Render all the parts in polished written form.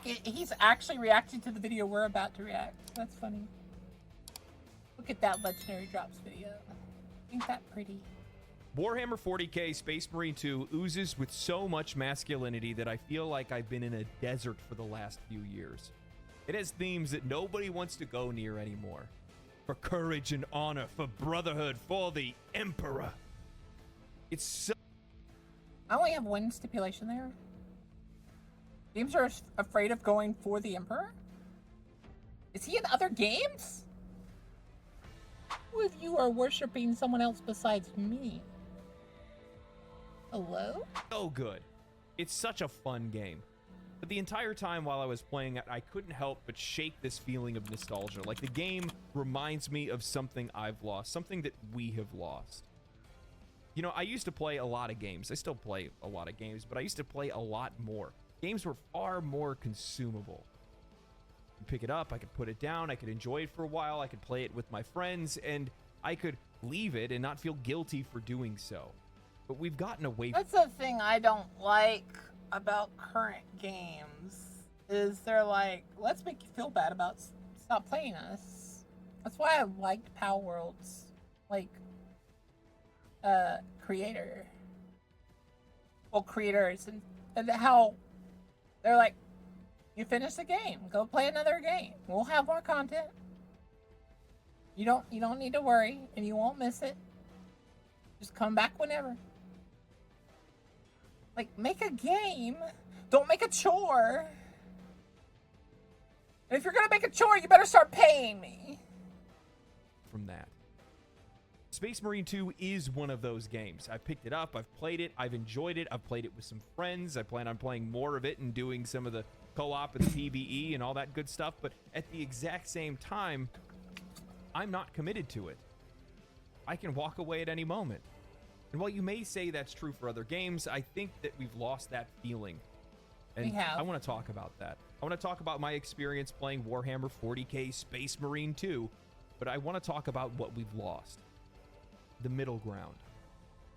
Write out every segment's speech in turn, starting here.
Look, he's actually reacting to the video we're about to react. That's funny. Look at that Legendary Drops video. Ain't that pretty? Warhammer 40k Space Marine 2 oozes with so much masculinity that I feel like I've been in a desert for the last few years. It has themes that nobody wants to go near anymore. For courage and honor, for brotherhood, for the Emperor. It's so... I only have one stipulation there. Games are afraid of going for the Emperor? Is he in other games? Who of you are worshipping someone else besides me? Hello? So good. It's such a fun game. But the entire time while I was playing it, I couldn't help but shake this feeling of nostalgia. Like the game reminds me of something I've lost, something that we have lost. You know, I used to play a lot of games. I still play a lot of games, but I used to play a lot more. Games were far more consumable. I could pick it up, I could put it down, I could enjoy it for a while, I could play it with my friends, and I could leave it and not feel guilty for doing so. But we've gotten away from... That's the thing I don't like about current games, is they're like, let's make you feel bad about stop playing us. That's why I liked Power Worlds, like, creators, and how they're like, you finish the game, go play another game. We'll have more content. You don't need to worry, and you won't miss it. Just come back whenever. Like, make a game. Don't make a chore. And if you're gonna make a chore, you better start paying me. From that. Space Marine 2 is one of those games. I picked it up, I've played it, I've enjoyed it, I've played it with some friends, I plan on playing more of it and doing some of the co-op and the PvE and all that good stuff, but at the exact same time, I'm not committed to it. I can walk away at any moment. And while you may say that's true for other games, I think that we've lost that feeling. And We have. I want to talk about that. I want to talk about my experience playing Warhammer 40k Space Marine 2, but I want to talk about what we've lost. The middle ground.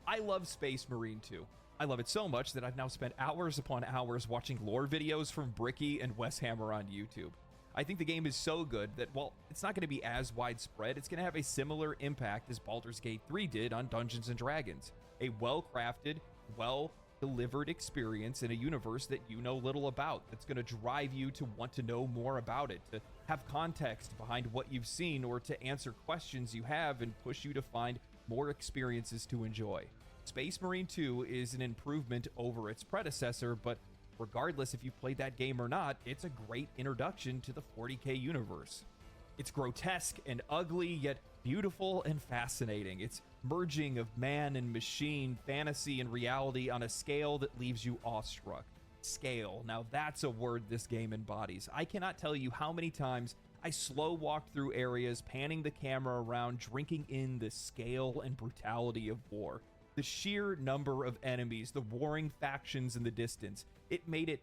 I love Space Marine 2. I love it so much that I've now spent hours upon hours watching lore videos from Bricky and Wes Hammer on YouTube. I think the game is so good that while it's not going to be as widespread, it's going to have a similar impact as Baldur's Gate 3 did on Dungeons & Dragons. A well-crafted, well-delivered experience in a universe that you know little about, that's going to drive you to want to know more about it, to have context behind what you've seen, or to answer questions you have and push you to find more experiences to enjoy. Space Marine 2 is an improvement over its predecessor, but regardless if you've played that game or not, it's a great introduction to the 40k universe. It's grotesque and ugly, yet beautiful and fascinating. It's merging of man and machine, fantasy and reality on a scale that leaves you awestruck. Scale. Now that's a word this game embodies. I cannot tell you how many times I slow walked through areas, panning the camera around, drinking in the scale and brutality of war. The sheer number of enemies, the warring factions in the distance, it made it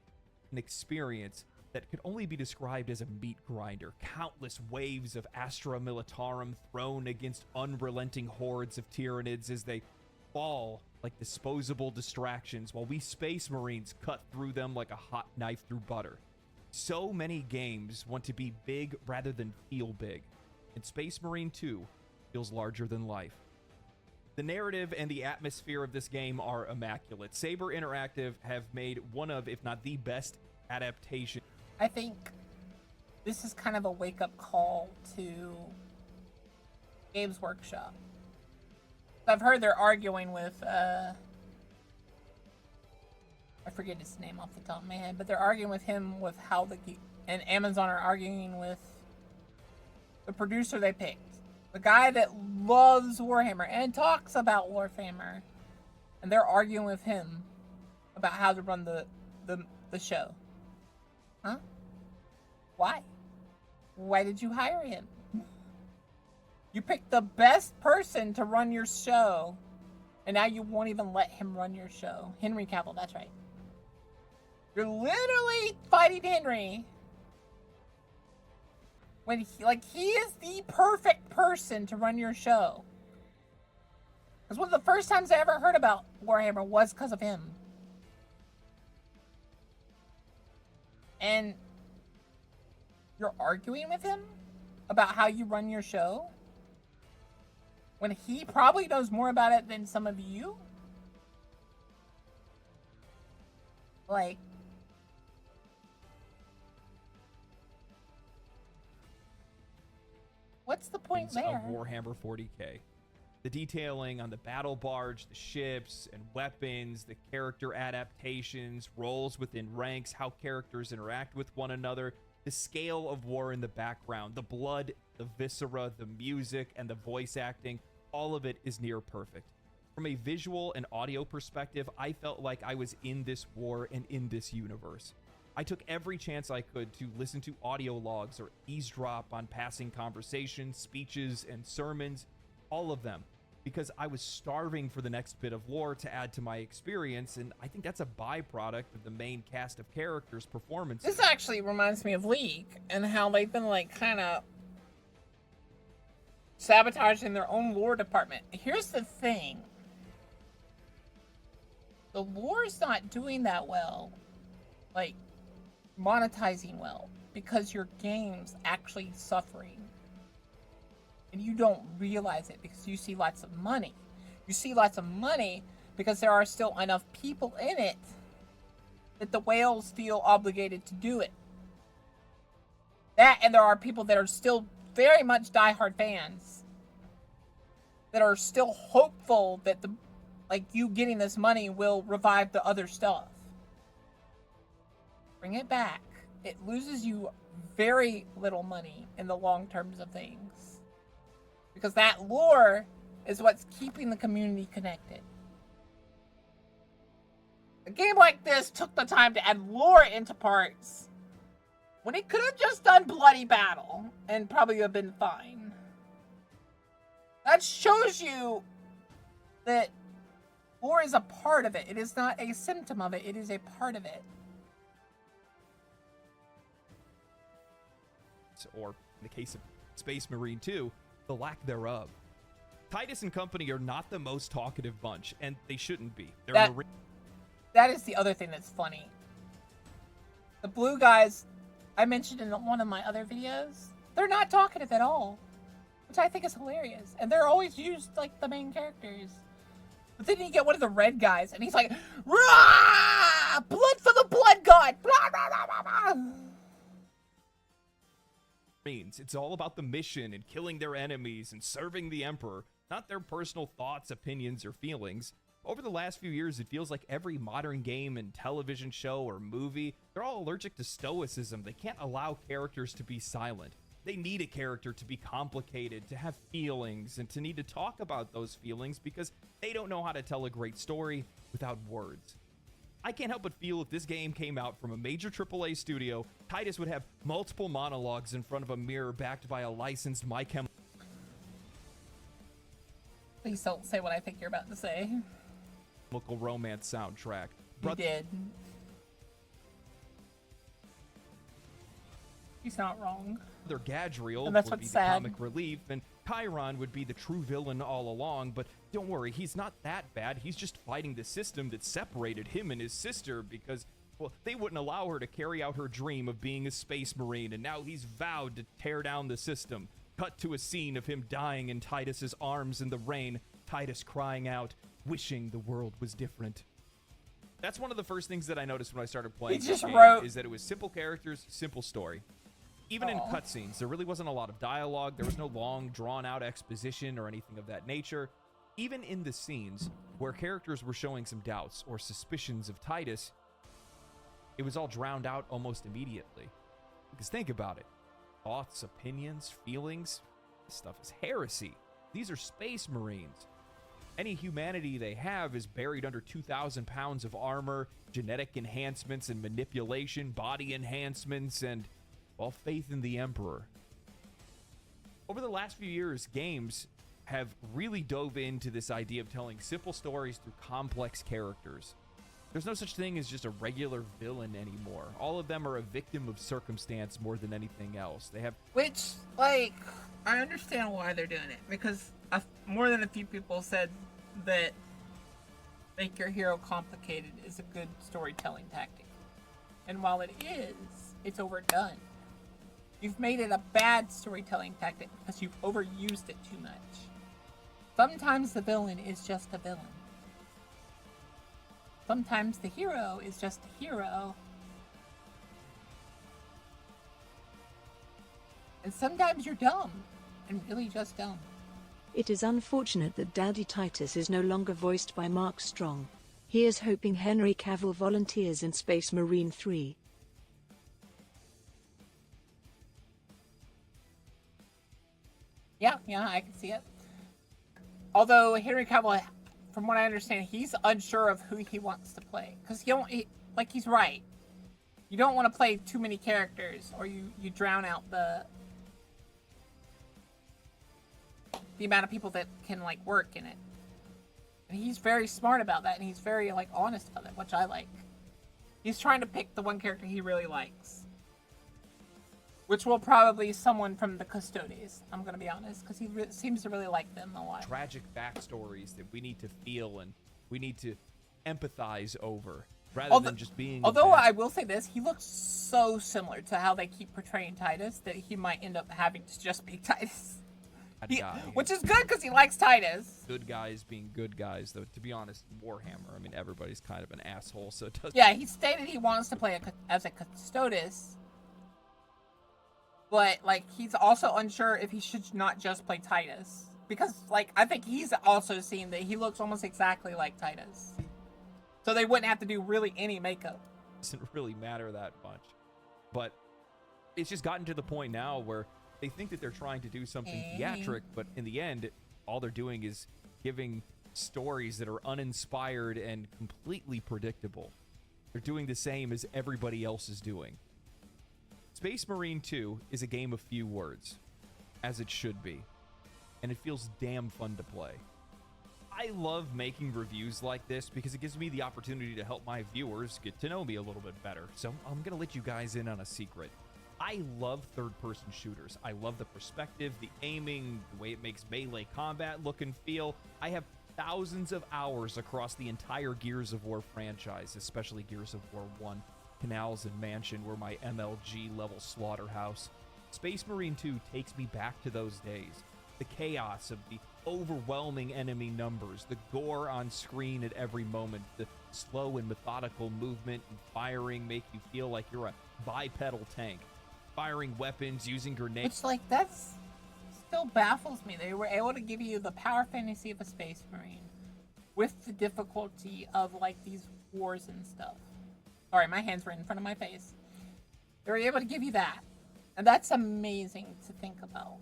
an experience that could only be described as a meat grinder. Countless waves of Astra Militarum thrown against unrelenting hordes of Tyranids as they fall like disposable distractions, while we Space Marines cut through them like a hot knife through butter. So many games want to be big rather than feel big, and Space Marine 2 feels larger than life. The narrative and the atmosphere of this game are immaculate. Saber Interactive have made one of, if not the best adaptation. I think this is kind of a wake-up call to Games Workshop. I've heard they're arguing with, I forget his name off the top of my head, but they're arguing with him with how and Amazon are arguing with the producer they picked. The guy that loves Warhammer and talks about Warhammer, and they're arguing with him about how to run the show. Huh? Why? Why did you hire him? You picked the best person to run your show, and now you won't even let him run your show. Henry Cavill, that's right. You're literally fighting Henry when he is the perfect person to run your show. Because one of the first times I ever heard about Warhammer was because of him. And you're arguing with him about how you run your show when he probably knows more about it than some of you? Like, what's the point there? Of Warhammer 40K. The detailing on the battle barge, the ships and weapons, the character adaptations, roles within ranks, how characters interact with one another, the scale of war in the background, the blood, the viscera, the music, and the voice acting, all of it is near perfect. From a visual and audio perspective, I felt like I was in this war and in this universe. I took every chance I could to listen to audio logs or eavesdrop on passing conversations, speeches, and sermons, all of them, because I was starving for the next bit of lore to add to my experience, and I think that's a byproduct of the main cast of characters' performances. This actually reminds me of League and how they've been like kind of sabotaging their own lore department. Here's the thing. The lore's not doing that well, like monetizing well, because your game's actually suffering. And you don't realize it because you see lots of money. You see lots of money because there are still enough people in it that the whales feel obligated to do it. That, and there are people that are still very much diehard fans that are still hopeful that you getting this money will revive the other stuff. Bring it back. It loses you very little money in the long terms of things. Because that lore is what's keeping the community connected. A game like this took the time to add lore into parts when it could have just done bloody battle and probably have been fine. That shows you that lore is a part of it. It is not a symptom of it. It is a part of it. Or in the case of Space Marine 2, the lack thereof. Titus and company are not the most talkative bunch, and they shouldn't be. That is the other thing that's funny. The blue guys, I mentioned in one of my other videos, they're not talkative at all, which I think is hilarious. And they're always used like the main characters. But then you get one of the red guys, and he's like, "Rah! Blood for the blood god!" Blah, blah, blah, blah, blah. It's all about the mission and killing their enemies and serving the Emperor, not their personal thoughts, opinions, or feelings. Over the last few years, it feels like every modern game and television show or movie, they're all allergic to stoicism. They can't allow characters to be silent. They need a character to be complicated, to have feelings, and to need to talk about those feelings because they don't know how to tell a great story without words. I can't help but feel if this game came out from a major AAA studio, Titus would have multiple monologues in front of a mirror backed by a licensed My Chemical Please don't say what I think you're about to say. Romance soundtrack. You did. He's not wrong. Their Gadriel And that's would be what's the sad. comic relief, and Chiron would be the true villain all along, but don't worry, he's not that bad. He's just fighting the system that separated him and his sister because, well, they wouldn't allow her to carry out her dream of being a space marine, and now he's vowed to tear down the system. Cut to a scene of him dying in Titus's arms in the rain, Titus crying out, wishing the world was different. That's one of the first things that I noticed when I started playing this game, is that it was simple characters, simple story. Even in cutscenes, there really wasn't a lot of dialogue. There was no long, drawn-out exposition or anything of that nature. Even in the scenes where characters were showing some doubts or suspicions of Titus, it was all drowned out almost immediately. Because think about it. Thoughts, opinions, feelings, this stuff is heresy. These are space marines. Any humanity they have is buried under 2,000 pounds of armor, genetic enhancements and manipulation, body enhancements, and, well, faith in the Emperor. Over the last few years, games have really dove into this idea of telling simple stories through complex characters. There's no such thing as just a regular villain anymore. All of them are a victim of circumstance more than anything else. They have... Which, like, I understand why they're doing it. Because more than a few people said that make your hero complicated is a good storytelling tactic. And while it is, it's overdone. You've made it a bad storytelling tactic because you've overused it too much. Sometimes the villain is just a villain. Sometimes the hero is just a hero. And sometimes you're dumb. And really just dumb. It is unfortunate that Daddy Titus is no longer voiced by Mark Strong. He is hoping Henry Cavill volunteers in Space Marine 3. Yeah, I can see it. Although Henry Cavill, from what I understand, he's unsure of who he wants to play. Because he's right. You don't want to play too many characters, or you drown out the amount of people that can, like, work in it. And he's very smart about that, and he's very, like, honest about it, which I like. He's trying to pick the one character he really likes. Which will probably be someone from the Custodes, I'm going to be honest, because he seems to really like them a lot. Tragic backstories that we need to feel and we need to empathize over, rather than just being... Although I will say this, he looks so similar to how they keep portraying Titus that he might end up having to just be Titus. Which is good, because he likes Titus. Good guys being good guys, though, to be honest, Warhammer, I mean, everybody's kind of an asshole, so it doesn't... Yeah, he stated he wants to play as a Custodes. But, like, he's also unsure if he should not just play Titus. Because, like, I think he's also seen that he looks almost exactly like Titus. So they wouldn't have to do really any makeup. It doesn't really matter that much. But it's just gotten to the point now where they think that they're trying to do something theatric, but in the end, all they're doing is giving stories that are uninspired and completely predictable. They're doing the same as everybody else is doing. Space Marine 2 is a game of few words, as it should be, and it feels damn fun to play. I love making reviews like this because it gives me the opportunity to help my viewers get to know me a little bit better. So I'm going to let you guys in on a secret. I love third-person shooters. I love the perspective, the aiming, the way it makes melee combat look and feel. I have thousands of hours across the entire Gears of War franchise, especially Gears of War 1. Canals and Mansion were my MLG level slaughterhouse. Space Marine 2 takes me back to those days. The chaos of the overwhelming enemy numbers, the gore on screen at every moment, the slow and methodical movement and firing make you feel like you're a bipedal tank. Firing weapons, using grenades. Which, like, that's still baffles me. They were able to give you the power fantasy of a Space Marine with the difficulty of, like, these wars and stuff. Sorry, my hands were in front of my face. They were able to give you that. And that's amazing to think about.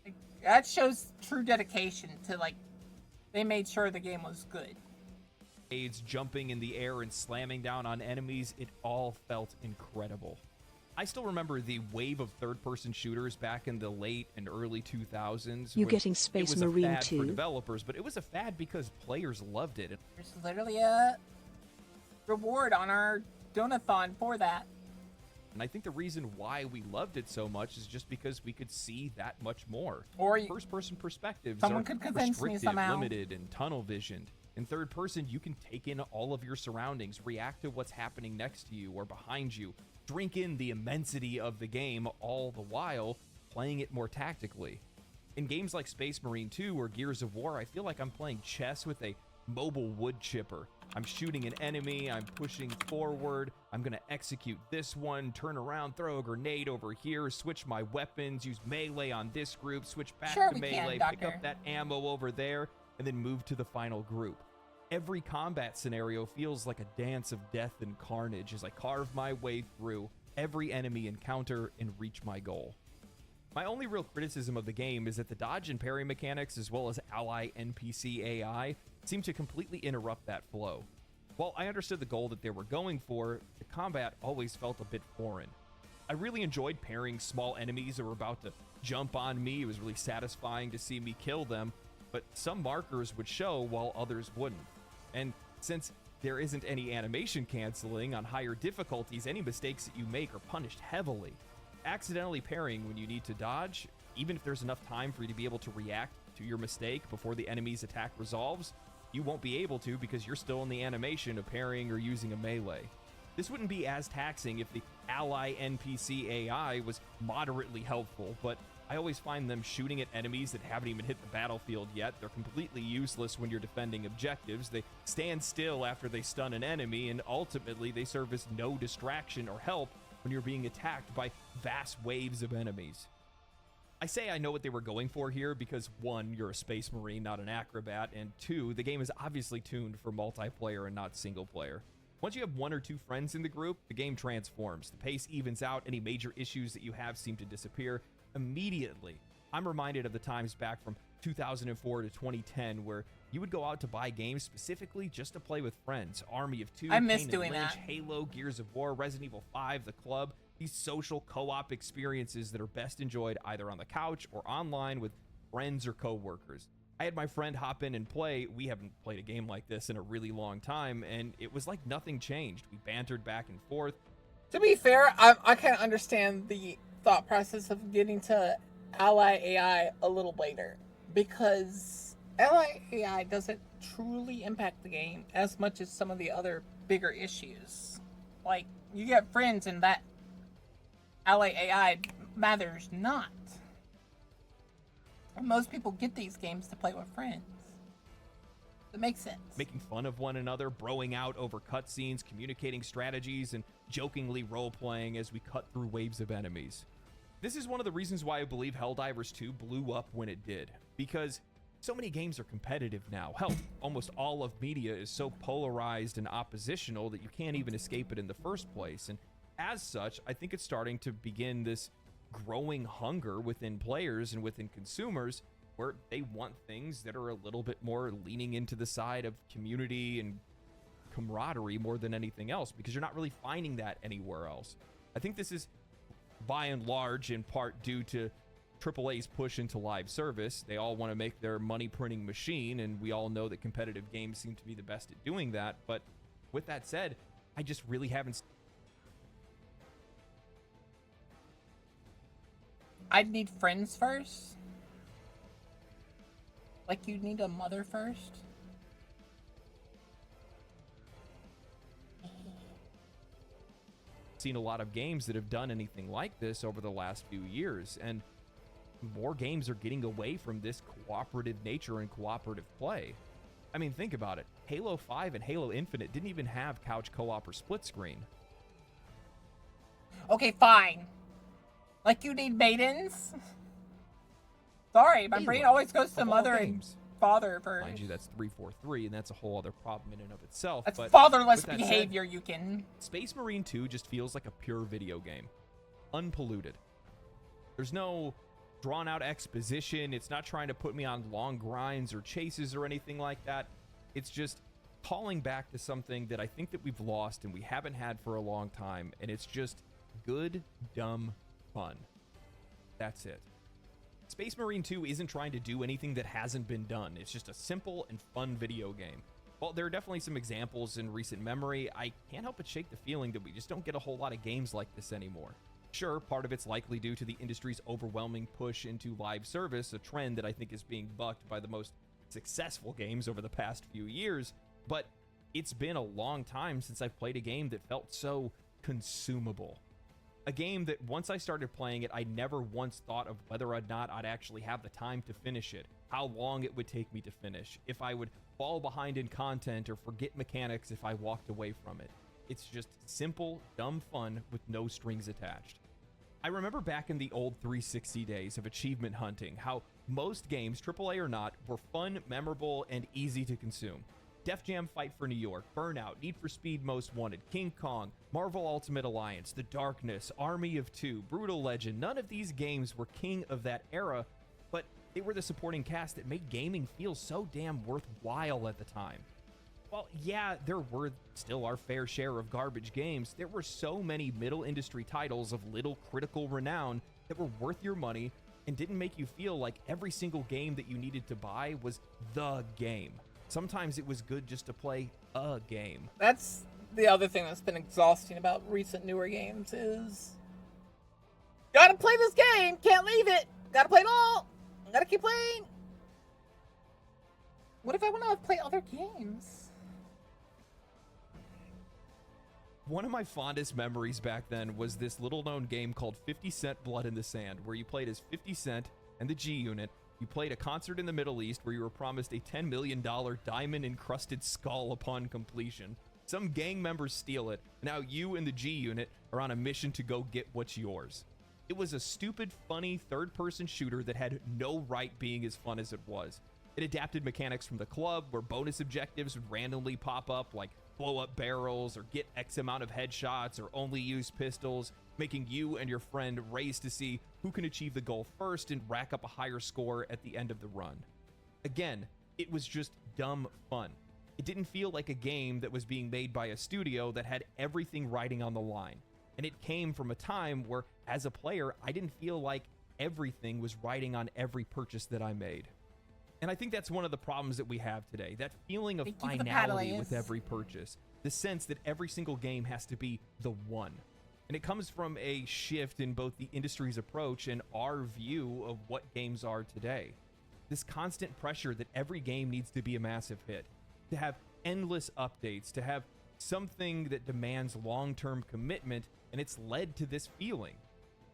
Like, that shows true dedication to, like, they made sure the game was good. Jumping in the air and slamming down on enemies, it all felt incredible. I still remember the wave of third-person shooters back in the late and early 2000s. You're getting Space Marine 2. It was a fad for developers, but it was a fad because players loved it. There's literally a reward on our donathon for that. And I think the reason why we loved it so much is just because we could see that much more. Or first-person perspectives someone could convince me somehow. Limited, and tunnel-visioned. In third person, you can take in all of your surroundings, react to what's happening next to you or behind you, drink in the immensity of the game, all the while playing it more tactically. In games like Space Marine 2 or Gears of War, I feel like I'm playing chess with a mobile wood chipper. I'm shooting an enemy, I'm pushing forward, I'm gonna execute this one, turn around, throw a grenade over here, switch my weapons, use melee on this group, switch back to melee, pick up that ammo over there, and then move to the final group. Every combat scenario feels like a dance of death and carnage as I carve my way through every enemy encounter and reach my goal. My only real criticism of the game is that the dodge and parry mechanics, as well as ally NPC AI, seem to completely interrupt that flow. While I understood the goal that they were going for, the combat always felt a bit foreign. I really enjoyed parrying small enemies that were about to jump on me. It was really satisfying to see me kill them, but some markers would show while others wouldn't. And since there isn't any animation canceling on higher difficulties, any mistakes that you make are punished heavily. Accidentally parrying when you need to dodge, even if there's enough time for you to be able to react to your mistake before the enemy's attack resolves, you won't be able to because you're still in the animation of parrying or using a melee. This wouldn't be as taxing if the ally NPC AI was moderately helpful, but I always find them shooting at enemies that haven't even hit the battlefield yet. They're completely useless when you're defending objectives. They stand still after they stun an enemy, and ultimately they serve as no distraction or help when you're being attacked by vast waves of enemies. I say I know what they were going for here because 1, you're a Space Marine, not an acrobat, and 2, the game is obviously tuned for multiplayer and not single player. Once you have 1 or 2 friends in the group, the game transforms. The pace evens out, any major issues that you have seem to disappear immediately. I'm reminded of the times back from 2004 to 2010 where you would go out to buy games specifically just to play with friends. Army of Two, I miss Kane and doing Lynch, that. Halo, Gears of War, Resident Evil 5, The Club. These social co-op experiences that are best enjoyed either on the couch or online with friends or co-workers. I had my friend hop in and play. We haven't played a game like this in a really long time, and it was like nothing changed. We bantered back and forth. To be fair, I kind of understand the thought process of getting to ally AI a little later, because ally AI doesn't truly impact the game as much as some of the other bigger issues. Like, you get friends and that ally AI matters not. And most people get these games to play with friends. It makes sense. Making fun of one another, broing out over cutscenes, communicating strategies, and jokingly role-playing as we cut through waves of enemies. This is one of the reasons why I believe Helldivers 2 blew up when it did, because so many games are competitive now. Hell, almost all of media is so polarized and oppositional that you can't even escape it in the first place, and as such, I think it's starting to begin this growing hunger within players and within consumers where they want things that are a little bit more leaning into the side of community and camaraderie more than anything else, because you're not really finding that anywhere else. I think this is by and large in part due to AAA's push into live service. They all want to make their money printing machine, and we all know that competitive games seem to be the best at doing that. But with that said, I just really haven't. I'd need friends first. Like, you'd need a mother first. Seen a lot of games that have done anything like this over the last few years, and more games are getting away from this cooperative nature and cooperative play. I mean, think about it. Halo 5 and Halo Infinite didn't even have couch co-op or split screen. Okay, fine. Like, you need maidens? Sorry, my brain always goes to mother and father first. Mind you, that's 343, and that's a whole other problem in and of itself. That's but fatherless with that behavior, said, you can. Space Marine 2 just feels like a pure video game. Unpolluted. There's no drawn-out exposition. It's not trying to put me on long grinds or chases or anything like that. It's just calling back to something that I think that we've lost and we haven't had for a long time, and it's just good, dumb fun. That's it. Space Marine 2 isn't trying to do anything that hasn't been done. It's just a simple and fun video game. While there are definitely some examples in recent memory, I can't help but shake the feeling that we just don't get a whole lot of games like this anymore. Sure, part of it's likely due to the industry's overwhelming push into live service, a trend that I think is being bucked by the most successful games over the past few years, but it's been a long time since I've played a game that felt so consumable. A game that once I started playing it, I never once thought of whether or not I'd actually have the time to finish it, how long it would take me to finish, if I would fall behind in content or forget mechanics if I walked away from it. It's just simple, dumb fun with no strings attached. I remember back in the old 360 days of achievement hunting, how most games, AAA or not, were fun, memorable, and easy to consume. Def Jam Fight for New York, Burnout, Need for Speed Most Wanted, King Kong, Marvel Ultimate Alliance, The Darkness, Army of Two, Brutal Legend. None of these games were king of that era, but they were the supporting cast that made gaming feel so damn worthwhile at the time. While, yeah, there were still our fair share of garbage games, there were so many middle industry titles of little critical renown that were worth your money and didn't make you feel like every single game that you needed to buy was the game. Sometimes it was good just to play a game. That's the other thing that's been exhausting about recent newer games is gotta play this game, can't leave it, gotta play it all, gotta keep playing. What if I want to play other games? One of my fondest memories back then was this little-known game called 50 Cent Blood in the Sand, where you played as 50 Cent and the G Unit. You played a concert in the Middle East where you were promised a $10 million diamond-encrusted skull upon completion. Some gang members steal it, and now you and the G Unit are on a mission to go get what's yours. It was a stupid, funny, third-person shooter that had no right being as fun as it was. It adapted mechanics from the club, where bonus objectives would randomly pop up, like blow up barrels or get X amount of headshots or only use pistols, making you and your friend race to see who can achieve the goal first and rack up a higher score at the end of the run. Again, it was just dumb fun. It didn't feel like a game that was being made by a studio that had everything riding on the line. And it came from a time where, as a player, I didn't feel like everything was riding on every purchase that I made. And I think that's one of the problems that we have today, that feeling of finality with every purchase, the sense that every single game has to be the one. And it comes from a shift in both the industry's approach and our view of what games are today. This constant pressure that every game needs to be a massive hit, to have endless updates, to have something that demands long-term commitment, and it's led to this feeling.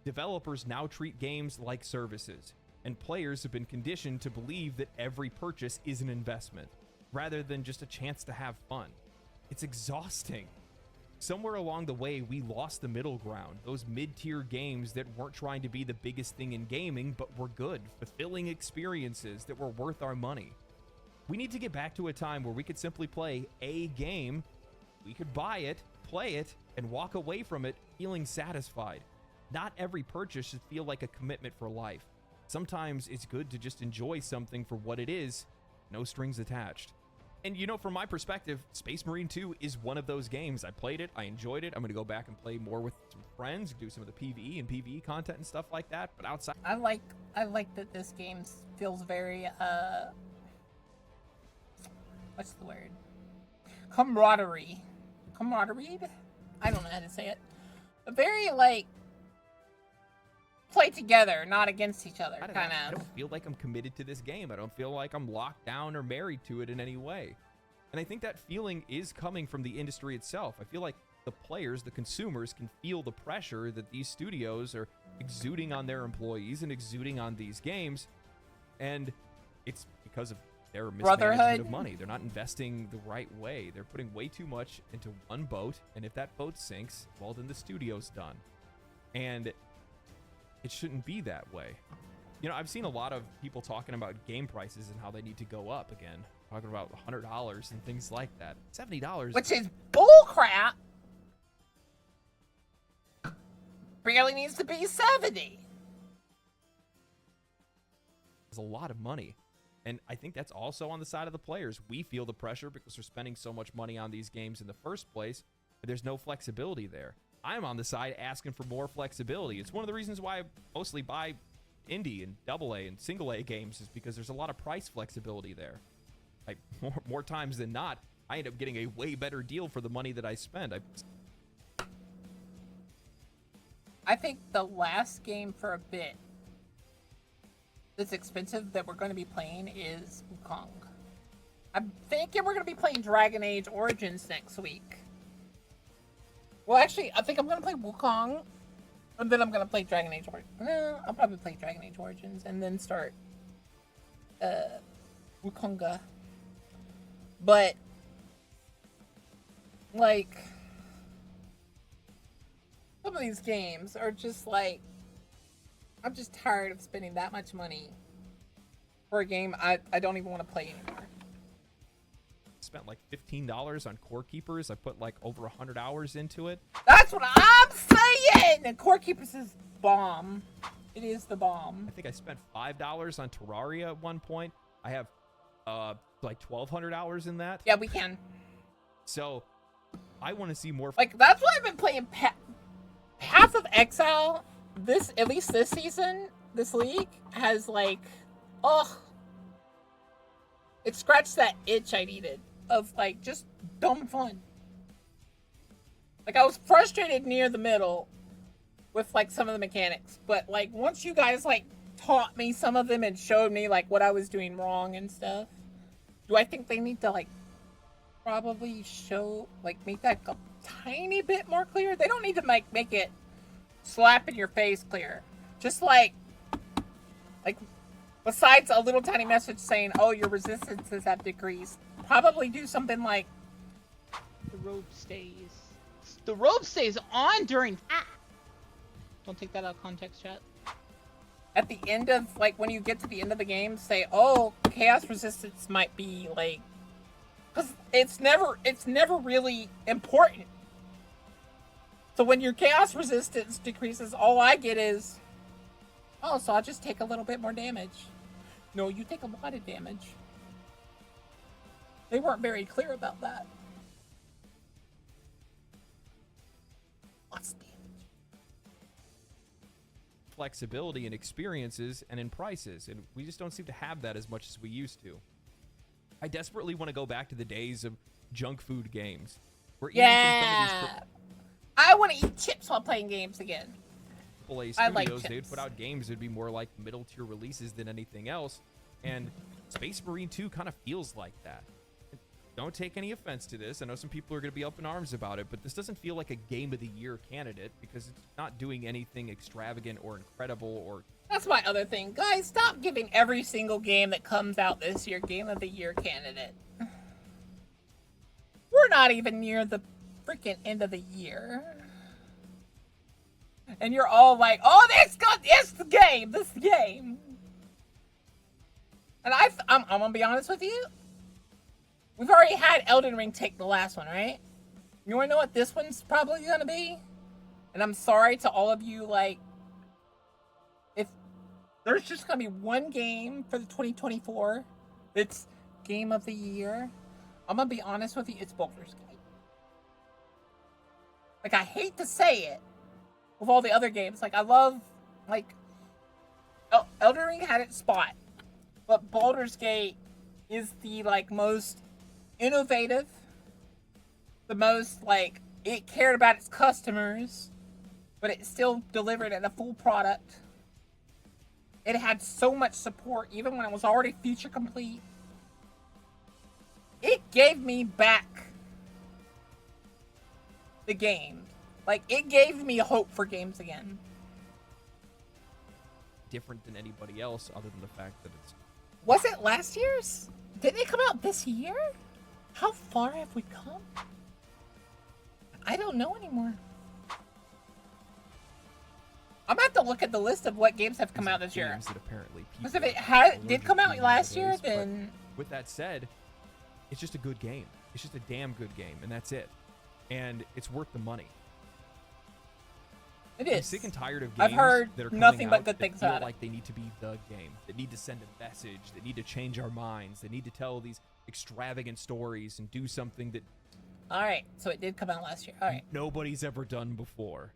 Developers now treat games like services, and players have been conditioned to believe that every purchase is an investment, rather than just a chance to have fun. It's exhausting. Somewhere along the way, we lost the middle ground, those mid-tier games that weren't trying to be the biggest thing in gaming, but were good, fulfilling experiences that were worth our money. We need to get back to a time where we could simply play a game, we could buy it, play it, and walk away from it feeling satisfied. Not every purchase should feel like a commitment for life. Sometimes it's good to just enjoy something for what it is, no strings attached. And you know, from my perspective, Space Marine 2 is one of those games. I played it, I enjoyed it. I'm going to go back and play more with some friends, do some of the PvE and PvE content and stuff like that. But outside, I like that this game feels very what's the word? Camaraderie. I don't know how to say it. But very like play together, not against each other, kind of. I don't feel like I'm committed to this game. I don't feel like I'm locked down or married to it in any way. And I think that feeling is coming from the industry itself. I feel like the players, the consumers, can feel the pressure that these studios are exuding on their employees and exuding on these games. And it's because of their mismanagement of money. They're not investing the right way. They're putting way too much into one boat. And if that boat sinks, well, then the studio's done. And it shouldn't be that way. You know, I've seen a lot of people talking about game prices and how they need to go up again. Talking about $100 and things like that. $70. Which is bullcrap. Barely needs to be 70. It's a lot of money. And I think that's also on the side of the players. We feel the pressure because we're spending so much money on these games in the first place, but there's no flexibility there. I'm on the side asking for more flexibility. It's one of the reasons why I mostly buy indie and AA and single A games, is because there's a lot of price flexibility there. More times than not, I end up getting a way better deal for the money that I spend. I think the last game for a bit that's expensive that we're going to be playing is Wukong. I'm thinking we're going to be playing Dragon Age Origins next week. Well, actually, I think I'm going to play Wukong, and then I'm going to play Dragon Age Origins. No, I'll probably play Dragon Age Origins, and then start Wukonga. But, like, some of these games are just like, I'm just tired of spending that much money for a game I don't even want to play anymore. Spent like $15 on Core Keepers. I put like over 100 hours into it. That's what I'm saying! And Core Keepers is bomb. It is the bomb. I think I spent $5 on Terraria at one point. I have like 1,200 hours in that. Yeah, we can. So I want to see more. Like, that's why I've been playing Path of Exile. At least this season, this league has like, it scratched that itch I needed of like just dumb fun. Like, I was frustrated near the middle with like some of the mechanics, but like once you guys like taught me some of them and showed me like what I was doing wrong and stuff, do I think they need to like probably show, like, make that tiny bit more clear. They don't need to make it slap in your face clear. Just like besides a little tiny message saying, "Oh, your resistances have decreased," probably do something like The robe stays on during. Don't take that out of context, chat. at the end of like when you get to the end of the game, say, "Oh, chaos resistance might be like," because it's never really important. So when your chaos resistance decreases, all I get is, "Oh, so I'll just take a little bit more damage." No, you take a lot of damage. They weren't very clear about that. Lots of damage. Flexibility in experiences and in prices, and we just don't seem to have that as much as we used to. I desperately want to go back to the days of junk food games. Where even from some of these I want to eat chips while playing games again. AAA I like studios, they'd chips. put out games that'd be more like middle tier releases than anything else, and Space Marine 2 kind of feels like that. Don't take any offense to this. I know some people are going to be up in arms about it, but this doesn't feel like a Game of the Year candidate because it's not doing anything extravagant or incredible or... That's my other thing. Guys, stop giving every single game that comes out this year Game of the Year candidate. We're not even near the freaking end of the year. And you're all like, "Oh, this the game. And I'm gonna be honest with you. We've already had Elden Ring take the last one, right? You wanna know what this one's probably gonna be? And I'm sorry to all of you, like, if there's just gonna be one game for the 2024 that's Game of the Year, I'm gonna be honest with you, it's Baldur's Gate. Like, I hate to say it with all the other games. Like, I love, like, Elden Ring had its spot, but Baldur's Gate is the, like, most innovative, the most, like, it cared about its customers, but it still delivered at a full product. It had so much support, even when it was already feature complete. It gave me back the game. Like, it gave me hope for games again. different than anybody else other than the fact that it's... Was it last year's? Didn't it come out this year? How far have we come? I don't know anymore. I'm gonna have to look at the list of what games have come out this year. Games that apparently Because if people it are did come out allergic to last year, nowadays, but then... with that said, it's just a good game. It's just a damn good game, and that's it. And it's worth the money. It I'm is. sick and tired of games I've heard that are coming nothing but out good that things feel about it. like they need to be the game, that need to send a message, that need to change our minds, that need to tell these extravagant stories and do something that Alright, so it did come out last year. Alright. nobody's ever done before.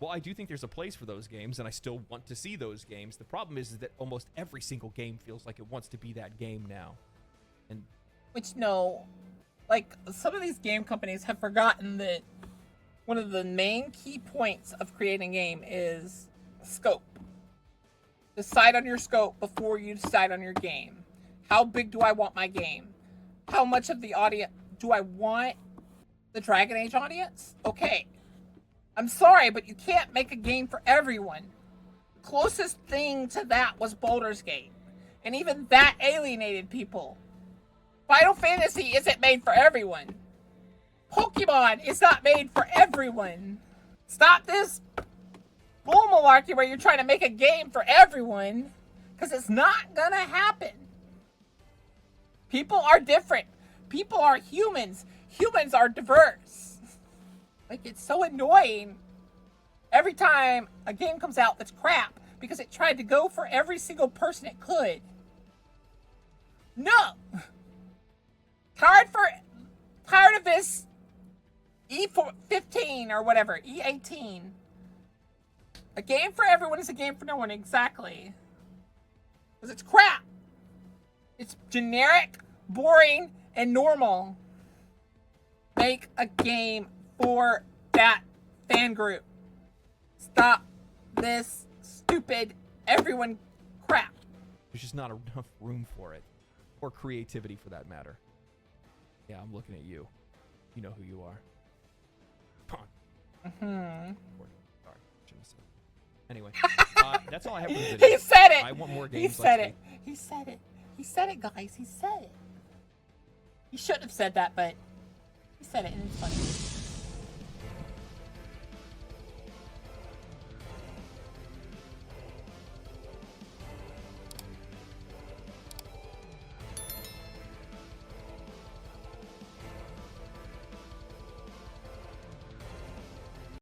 Well, I do think there's a place for those games, and I still want to see those games. The problem is that almost every single game feels like it wants to be that game now. And Which, no, like, some of these game companies have forgotten that one of the main key points of creating a game is scope. Decide on your scope before you decide on your game. How big do I want my game? How much of the audience do I want? The Dragon Age audience? Okay. I'm sorry, but you can't make a game for everyone. The closest thing to that was Baldur's Gate. And even that alienated people. Final Fantasy isn't made for everyone. Pokemon is not made for everyone. Stop this bull malarkey where you're trying to make a game for everyone. Because it's not gonna happen. People are different. People are humans. Humans are diverse. Like, it's so annoying every time a game comes out that's crap because it tried to go for every single person it could. No! Tired of this E15 or whatever, E18. A game for everyone is a game for no one, exactly. Because it's crap. It's generic, boring, and normal. Make a game for that fan group. Stop this stupid everyone crap. there's just not enough room for it. Or creativity, for that matter. Yeah, I'm looking at you. You know who you are. Mm-hmm. Sorry, shouldn't have said that. Anyway, that's all I have for the video. He said it. I want more He games. said it. He said it. He said it, guys. He said it. He shouldn't have said that, but he said it, and it's funny.